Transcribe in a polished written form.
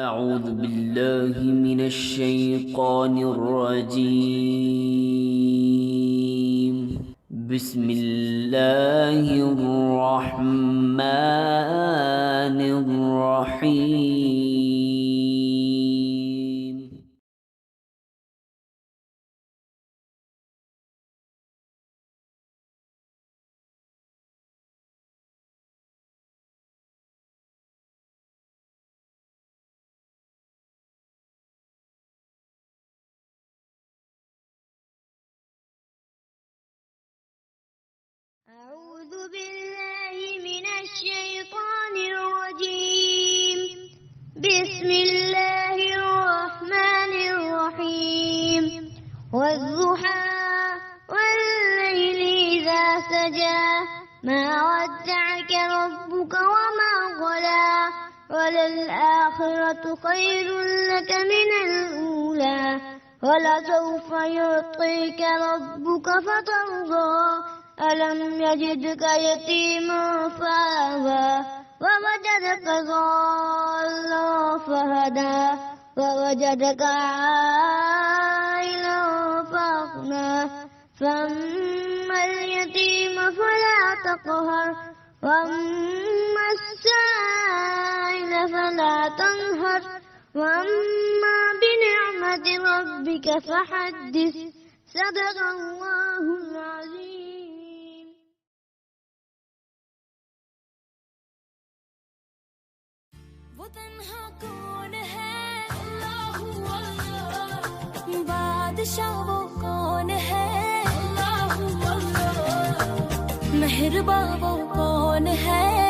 أعوذ بالله من الشيطان الرجيم. بسم الله الرحمن الرحيم. أعوذ بالله من الشيطان الرجيم. بسم الله الرحمن الرحيم. والضحى والليل إذا سجى ما ودعك ربك وما قلى وللآخرة خير لك من الأولى ولسوف يعطيك ربك فترضى ألم يجدك يتيما فآوى ووجدك ضالا فهدى ووجدك عائلا فأغنى فأما اليتيم فلا تقهر وأما السائل فلا تنهر وأما بنعمة ربك فحدث. صدق الله العظيم. वो तन्हा कौन है अल्लाह अल्लाह, बादशाह वो कौन है अल्लाह अल्लाह, मेहरबान वो कौन है